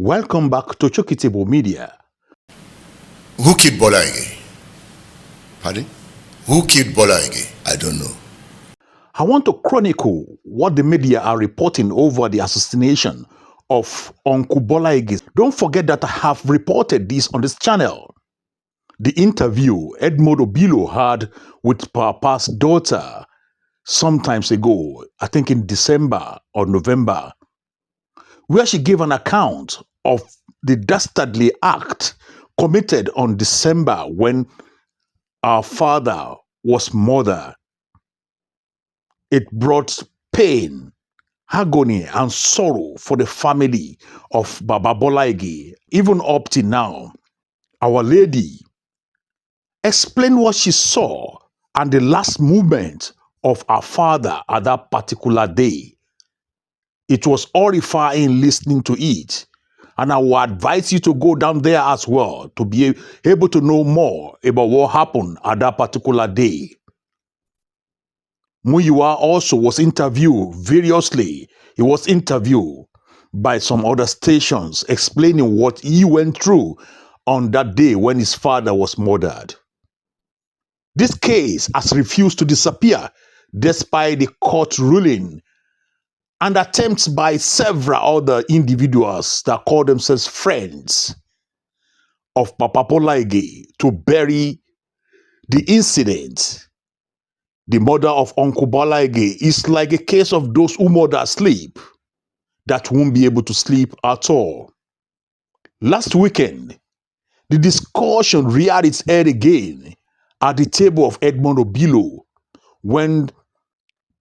Welcome back to Chokitable Media. Who killed Bola Ige? Pardon? Who killed Bola Ige? I don't know. I want to chronicle what the media are reporting over the assassination of Uncle Bola Ige. Don't forget that I have reported this on this channel. The interview Edmond Obilo had with Papa's daughter sometimes ago, I think in December or November, where she gave an account of the dastardly act committed on December when our father was murdered. It brought pain, agony, and sorrow for the family of Baba Bola Ige, even up to now. Our Lady explained what she saw and the last movement of our father at that particular day. It was horrifying listening to it. And I will advise you to go down there as well to be able to know more about what happened at that particular day. Muyiwa also was interviewed variously. He was interviewed by some other stations explaining what he went through on that day when his father was murdered. This case has refused to disappear despite the court ruling and attempts by several other individuals that call themselves friends of Papa Bola Ige to bury the incident. The murder of Uncle Bola Ige is like a case of those who murder sleep that won't be able to sleep at all. Last weekend, the discussion reared its head again at the table of Edmond Obilo when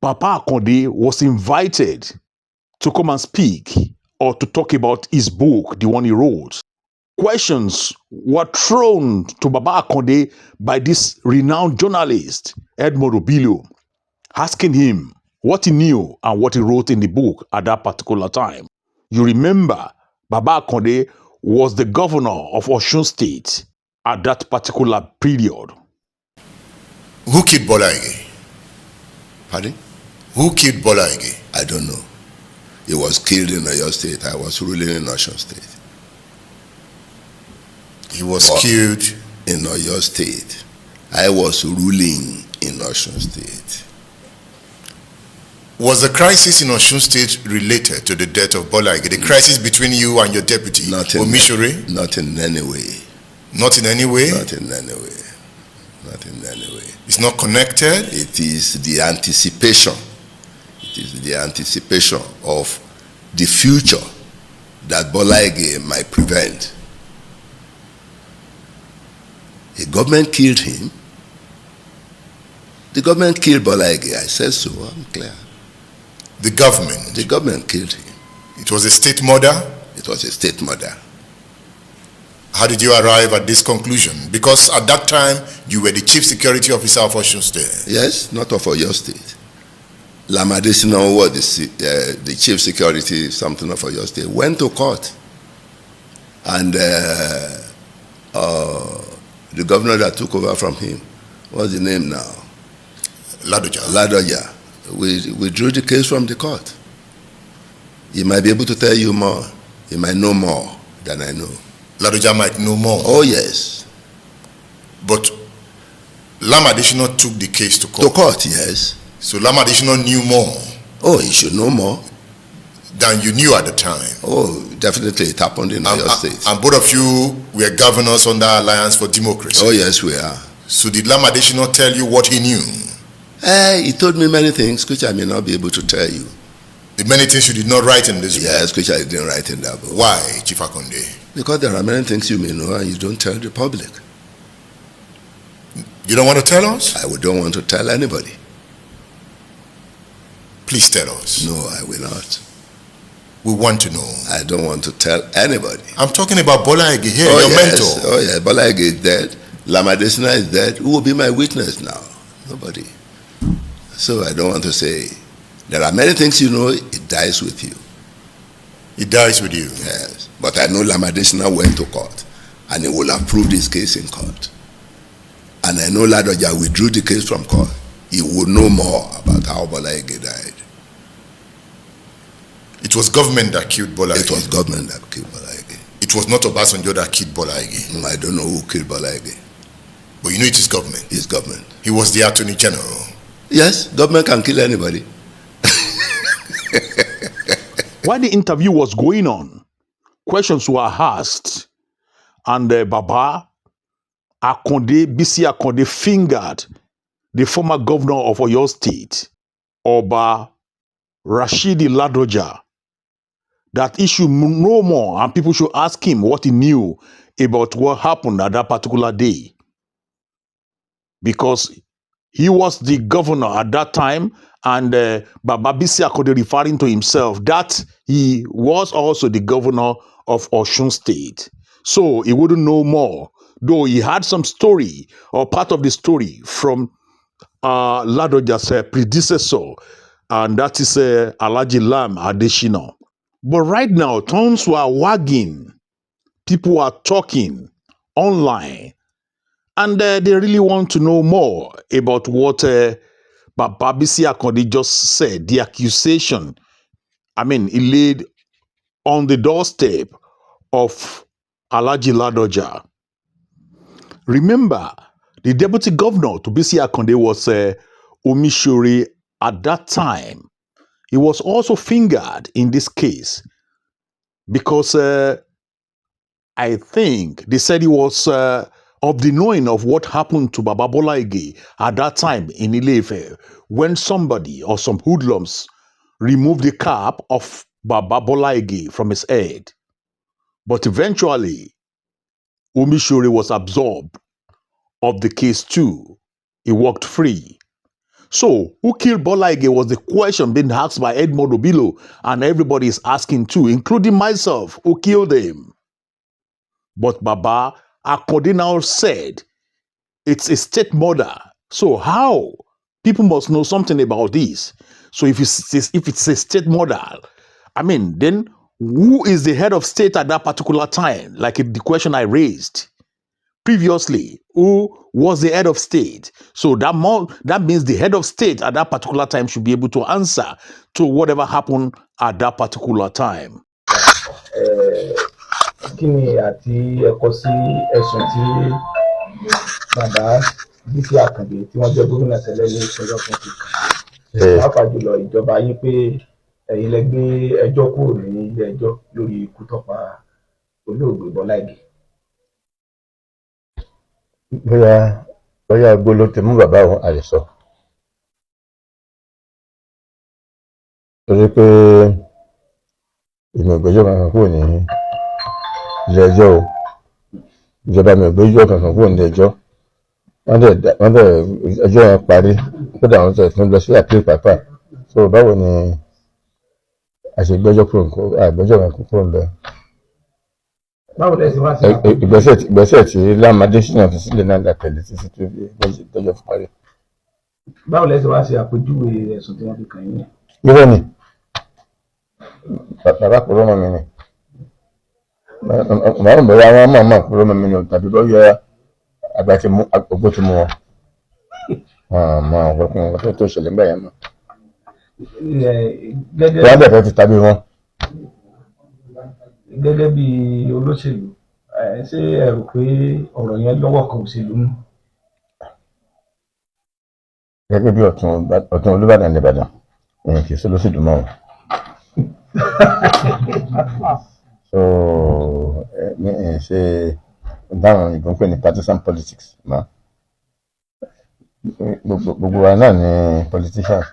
Papa Akande was invited to come and speak or to talk about his book, the one he wrote. Questions were thrown to Baba Akande by this renowned journalist, Edmond Obilo, asking him what he knew and what he wrote in the book at that particular time. You remember, Baba Akande was the governor of Osun State at that particular period. Who killed Bola Ige? Pardon? Who killed Bola Ige? I don't know. He was killed in Oyo State. I was ruling in Osun State. He was killed in Oyo State. I was ruling in Osun State. Was the crisis in Osun State related to the death of Bola Ige? The crisis between you and your deputy, Omishore? Not in any way. Not in any way? Not in any way. Not in any way. It's not connected? It is the anticipation. It is the anticipation of the future that Bola Ige might prevent. The government killed him. The government killed Bola Ige. I said so, I'm clear. The government? The government killed him. It was a state murder? It was a state murder. How did you arrive at this conclusion? Because at that time, you were the chief security officer of Osun State. Yes, not of Oyo State. Lamadesina was the chief security something of Oyo State. Went to court. And the governor that took over from him, what's the name now? Ladoja. Ladoja. We drew the case from the court. He might be able to tell you more. He might know more than I know. Ladoja might know more. Oh, yes. But Lamadesina took the case to court. To court, yes. So Lamadesina knew more. Oh, he should know more than you knew at the time. Oh, definitely it happened in Oyo State. And both of you were governors under Alliance for Democracy. Oh, yes, we are. So did Lamadesina tell you what he knew? He told me many things which I may not be able to tell you. The many things you did not write in this book? Yes, which I didn't write in that book. Why, Chief Akande? Because there are many things you may know and you don't tell the public. You don't want to tell us? I don't want to tell anybody. Please tell us. No, I will not. We want to know. I don't want to tell anybody. I'm talking about Bola Ige here, your mentor. Oh, yeah, Bola Ige is dead. Lamadesina is dead. Who will be my witness now? Nobody. So I don't want to say. There are many things you know, it dies with you. It dies with you? Yes. But I know Lamadesina went to court and he will have proved his case in court. And I know Ladoja withdrew the case from court. He would know more about how Bola Ige died. It was government that killed Bola Ige? It was government that killed Bola Ige. It was not Obasanjo that killed Bola Ige. I don't know who killed Bola Ige. But you know it is government. It's government. He was the Attorney General. Yes, government can kill anybody. While the interview was going on, questions were asked, and Baba Akande, Bisi Akande fingered the former governor of Oyo State, Oba Rasheed Ladoja, that he should know more and people should ask him what he knew about what happened at that particular day. Because he was the governor at that time, and Baba Bisi Akande referring to himself that he was also the governor of Osun State. So he wouldn't know more, though he had some story or part of the story from Ladoja's predecessor, and that is Alhaji Lam Adeshina. But right now, tongues were wagging. People are talking online, and they really want to know more about what Baba Bisi Akande just said, the accusation, he laid on the doorstep of Alhaji Ladoja. Remember, the deputy governor to Bisi Akande was Omishore at that time. He was also fingered in this case because I think they said he was of the knowing of what happened to Baba Bola Ige at that time in Ile-Ife when somebody or some hoodlums removed the cap of Baba Bola Ige from his head. But eventually, Omishore was absorbed of the case too. He walked free. So, who killed Bola Ige was the question being asked by Edmond Obilo, and everybody is asking too, including myself, who killed him? But Baba Akande now said it's a state murder. So how? People must know something about this. So if it's a state murder, then who is the head of state at that particular time? Like the question I raised previously, who was the head of state? So that means the head of state at that particular time should be able to answer to whatever happened at that particular time. Kí ni àti ẹ̀kọ́ sí ẹ̀sùn tí bàbá Bisi Akande tí wọ́n jẹ́ gómìnà tẹ́lẹ̀ ní ìpínlẹ̀ Ọ̀ṣun ti kàn? Pàápàá jùlọ ìjọba yín pé ẹ̀yin lẹ gbé ẹjọ́ kúrò ní ilé ẹjọ́ lórí ikú tó pa olóògbé Bọ́lá Ìgè. Bóyá gbóló ti mú bàbá òun àìsọ. Torí pé ìmọ̀ ìgbẹ́jọ́ kankan kúrò ní ilé ẹjọ́ o. Ìjọba mi ò gbẹ́jọ́ kankan kúrò ní ilé ẹjọ́. Wọ́n dẹ̀ ẹjọ́ yẹn parí. Kódà àwọn tẹ̀ fún lọ sí àpíl pàápàá. So báwo ni àṣegbẹ́jọ́ àgbẹ́jọ́ kankan kúrò níbẹ̀? Báwo lẹ ṣe wá sí ìgbésẹ̀ tí Lam Adesina fi sílẹ̀ náà dàtẹ̀lé títí tó fi tọ́jọ́ fún parí. Báwo lẹ ṣe wá sí àpèjúwe ẹ̀sùn tí wọ́n fi kàn yín? Irọ́ ni bàbá kúrò mọ́ mi ni. Màá ń bẹ̀rẹ̀ àwọn ọmọ kúrò mọ́ mi ni tàbí bóyá àgbà tí ogbó ti mú wọn. Mọ ọ̀pọ̀lọpọ̀ tó ṣẹlẹ̀ nígbà yẹn mọ́. Wọ́n bẹ̀rẹ̀ ti tàbí wọn. Gẹ́gẹ́ bí olóṣèlú, ṣé ẹ rò pé ọ̀rọ̀ yẹn lọ́wọ́ kan òṣèlú mú? Gẹ́gẹ́ bí ọ̀tún Olúbàdàn nìbàdàn, èèyàn kì í sí olóṣèlú mọ́ wọn. So ṣe dáhùn ìbọn pé ní partisan politics mọ́. Gbogbo wa náà ni politician.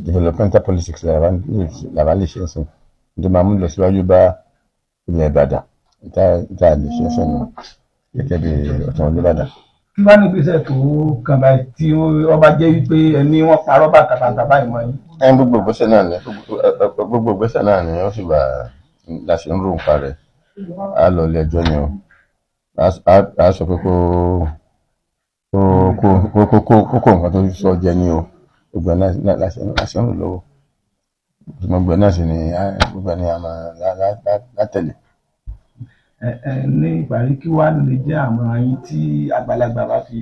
Developmental politics làwa lè ṣe é sìn. Ní máa mú lọ síwájú bá ilẹ̀ Ìbàdàn tá a lè ṣe é sìn gẹ́gẹ́ bí ọ̀tún Olúbàdàn. Kí wá ní ìgbésẹ̀ tó kàn báyìí tí wọ́n bá jẹ́ wípé ẹni wọ́n parọ́ bàtàbàtà báyìí mọ́ yín? Gbogbo ìgbésẹ̀ náà ni ó sì wà láti ń rò nípa rẹ̀. A lọ ilé ẹjọ́ ni o. A sọ pé kókó nǹkan tó sọ jẹ ni o. Gbogbo ẹ̀ náà láti ń rò lọ́wọ́. Gbogbo ẹ̀ náà sì ni gbogbo ẹ̀ ni a máa látẹ̀lé. Ní ìparí, kí wá lè jẹ́ àmọ̀ràn yín tí àgbàlagbà bá fi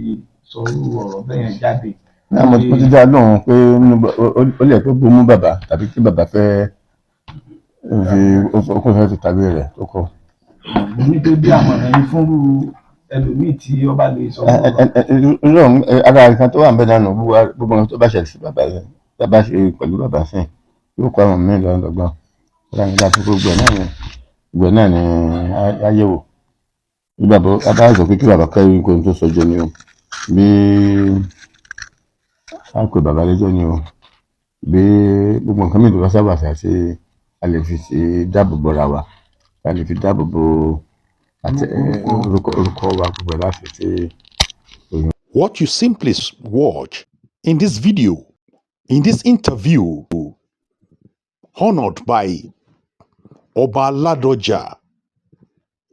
sọrú ọ̀rọ̀ bẹ́ẹ̀ yẹn jáde? Mo ti dá lóhùn pé ó lè tó gbómú bàbá tàbí kí bàbá fẹ́ ó kó fẹ́ ti tàbí rẹ̀ tó kọ́. ní pé bí àmọ̀ràn yín fúnrú ẹlòmíì tí ó bá lè sọ ara nǹkan tó wà ń bẹ dànù gbogbo ohun tó bá ṣẹlẹ̀ sí bàbá rẹ̀ bàbá ṣe pẹ̀lú bàbá sìn yóò kọ́ àwọn míì lọ́gbọ́n ọ̀rọ̀ nígbà tó gbogbo ẹ̀ náà ni ayéwò bí bàbá àìsàn pé kí bàbá kẹ́rù nǹkan tó sọjọ́ ni o bí a pè bàbá lẹ́jọ́ ni o bí gbogbo nǹkan mìíràn tó bá sábà ṣe a lè fi ṣe dáàbò bora wa a lè fi dáàbò bo àti orúkọ wa gbogbo ẹ̀ láti ṣe. What you simply watch in this video, in this interview, honored by Bola Ladoja,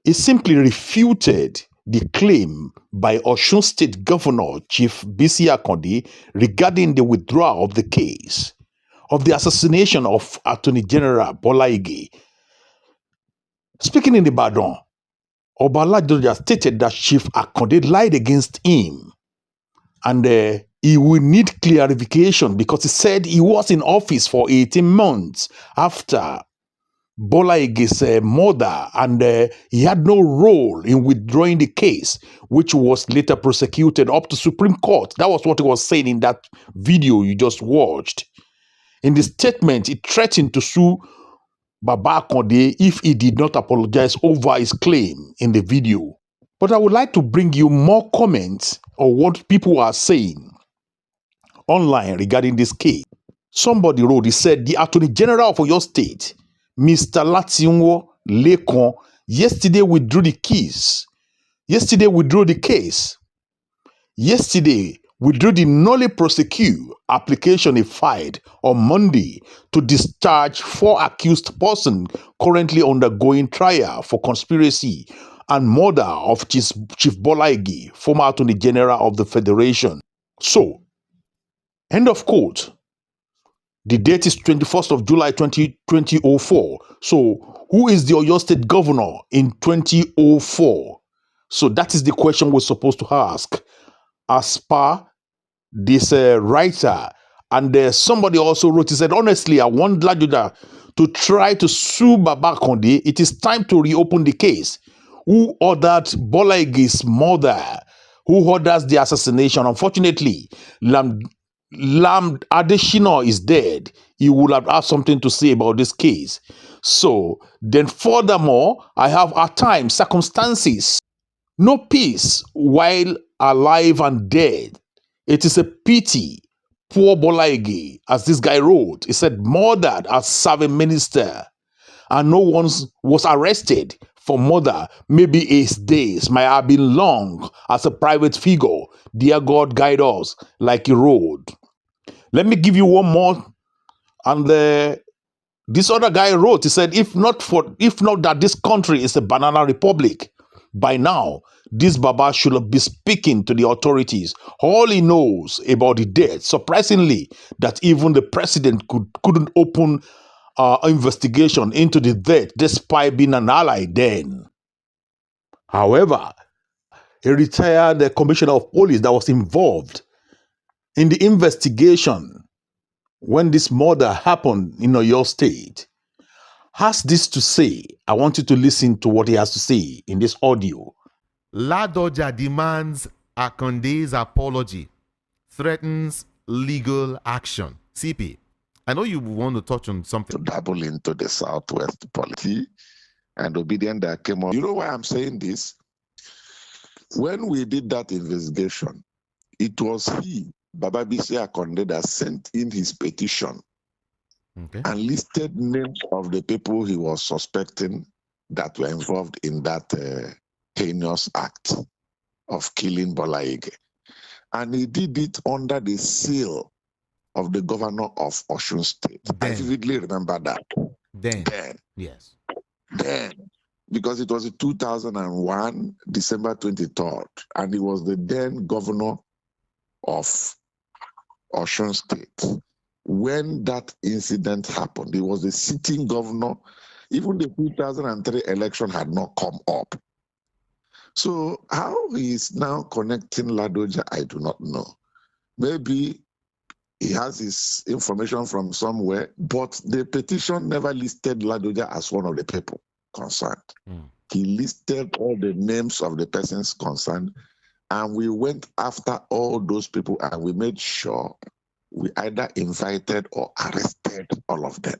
is simply refuted the claim by Osun State Governor Chief Bisi Akande regarding the withdrawal of the case of the assassination of Attorney General Bola Ige. Speaking in Ibadan, Bola Ladoja stated that Chief Akande lied against him and he will need clarification because he said he was in office for 18 months after Bola Ige's murder and he had no role in withdrawing the case, which was later prosecuted up to Supreme Court. That was what he was saying in that video you just watched. In the statement, he threatened to sue Baba Akande if he did not apologize over his claim in the video. But I would like to bring you more comments on what people are saying online regarding this case. Somebody wrote, he said, the Attorney General of your state, Mr. Latinwo Lekon, yesterday withdrew the case. Yesterday withdrew the case. Yesterday withdrew the nolly prosecute application he filed on Monday to discharge 4 accused persons currently undergoing trial for conspiracy and murder of Chief Bola Ige, former Attorney General of the Federation. So, end of quote. The date is 21st of July 2004. So, who is the Oyo State Governor in 2004? So, that is the question we're supposed to ask. As per this writer, and somebody also wrote, he said, honestly, I want Ladoja to try to sue Baba Akande. It is time to reopen the case. Who ordered Bola Ige's murder? Who orders the assassination? Unfortunately, Lam Adeshina is dead. He would have had something to say about this case. So, then furthermore, I have at times circumstances. No peace while alive and dead. It is a pity. Poor Bola Ige, as this guy wrote, he said, murdered as serving minister, and no one was arrested for murder. Maybe his days might have been long as a private figure. Dear God, guide us like he wrote. Let me give you one more. And this other guy wrote, he said, if not that this country is a banana republic, by now, this Baba should be speaking to the authorities. All he knows about the death, surprisingly, that even the president couldn't open investigation into the death despite being an ally then. However, a retired commissioner of police that was involved in the investigation when this murder happened in Oyo State has this to say. I want you to listen to what he has to say in this audio. Ladoja demands Akande's apology, threatens legal action. CP, I know you want to touch on something. To dabble into the Southwest polity and obedient that came up. You know why I'm saying this? When we did that investigation, it was he, Baba Bisi Akande, that sent in his petition and listed names of the people he was suspecting that were involved in that heinous act of killing Bola Ige. And he did it under the seal of the governor of Osun State. I vividly remember that. Then. Yes. Then. Because it was in 2001, December 23rd, and he was the then governor of Osun State. When that incident happened, he was the sitting governor. Even the 2003 election had not come up. So how he is now connecting Ladoja, I do not know. Maybe He has his information from somewhere, but the petition never listed Ladoja as one of the people concerned. He listed all the names of the persons concerned, and we went after all those people, and we made sure we either invited or arrested all of them.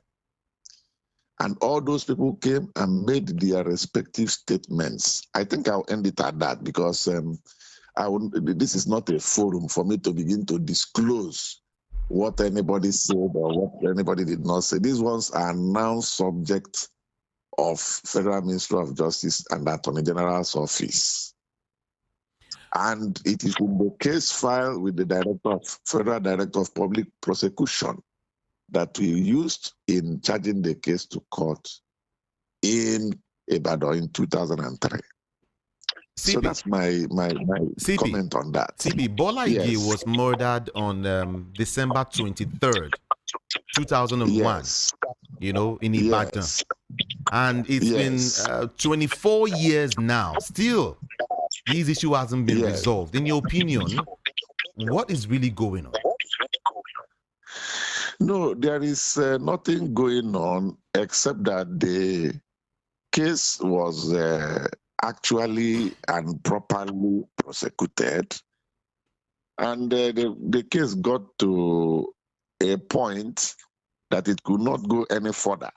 And all those people came and made their respective statements. I think I'll end it at that, because this is not a forum for me to begin to disclose what anybody said or what anybody did not say. These ones are now subject of Federal Ministry of Justice and Attorney General's office. And it is in the case file with the Federal Director of Public Prosecution that we used in charging the case to court in Ibadan in 2003. CP, so that's my CP, comment on that. CP, Bola Ige Yes. was murdered on December 23rd, 2001, Yes. you know, in Ibadan. Yes. And it's been 24 years now. Still, this issue hasn't been resolved. In your opinion, what is really going on? No, there is nothing going on except that the case was actually and properly prosecuted. And the case got to a point that it could not go any further.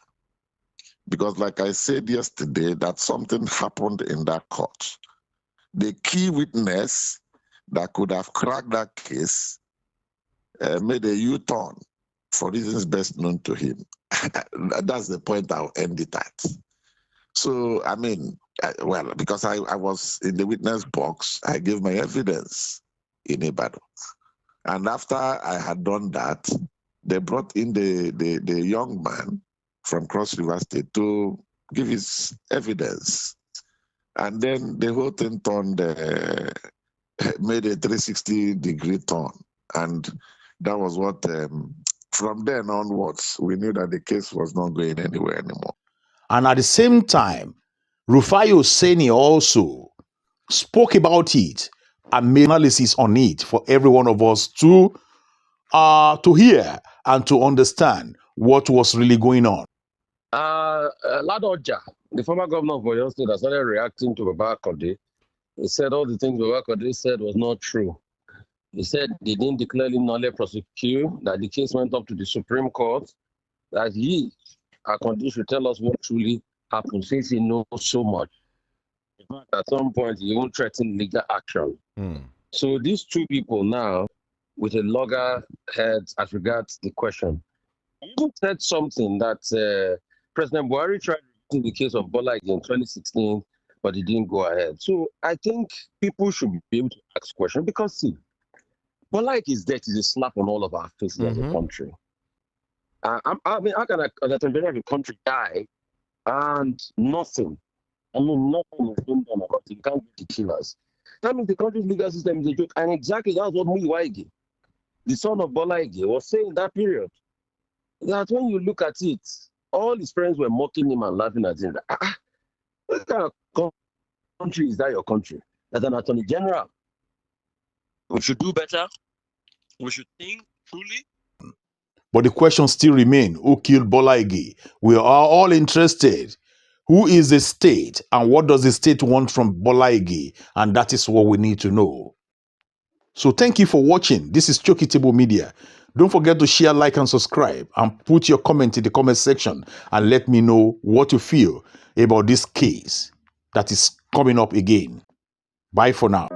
Because like I said yesterday, that something happened in that court. The key witness that could have cracked that case made a U-turn for reasons best known to him. That's the point I'll end it at. So, I mean, well, because I was in the witness box, I gave my evidence in Ibadan. And after I had done that, they brought in the young man from Cross River State to give his evidence. And then the whole thing turned, made a 360-degree turn. And that was what, from then onwards, we knew that the case was not going anywhere anymore. And at the same time, Rufai Oseni also spoke about it and made analysis on it for every one of us to hear and to understand what was really going on. Ladoja, the former governor of Oyo State, has started reacting to Bola Ige. He said all the things Bola Ige said was not true. He said they didn't declare him null prosecute, that the case went up to the Supreme Court, that he, Akande, should tell us what truly happened, since he knows so much. In fact, at some point, he won't threaten legal action. So these two people now, with a loggerhead as regards the question, you said something that President Buhari tried in the case of Bola Ige in 2016, but it didn't go ahead. So I think people should be able to ask questions, because see, Bola Ige's death is a slap on all of our faces as a country. I mean, how can a country die and nothing? I mean, nothing is being done about it. You can't get the killers. That means the country's legal system is a joke. And exactly that's what Bola Ige, the son of Bola Ige, was saying in that period. That when you look at it, all his friends were mocking him and laughing at him. What kind of country is that, your country? As an attorney general, we should do better. We should think truly. But the question still remains, who killed Bola Ige? We are all interested. Who is the state and what does the state want from Bola Ige? And that is what we need to know. So thank you for watching. This is Choki Table Media. Don't forget to share, like, and subscribe. And put your comment in the comment section and let me know what you feel about this case that is coming up again. Bye for now.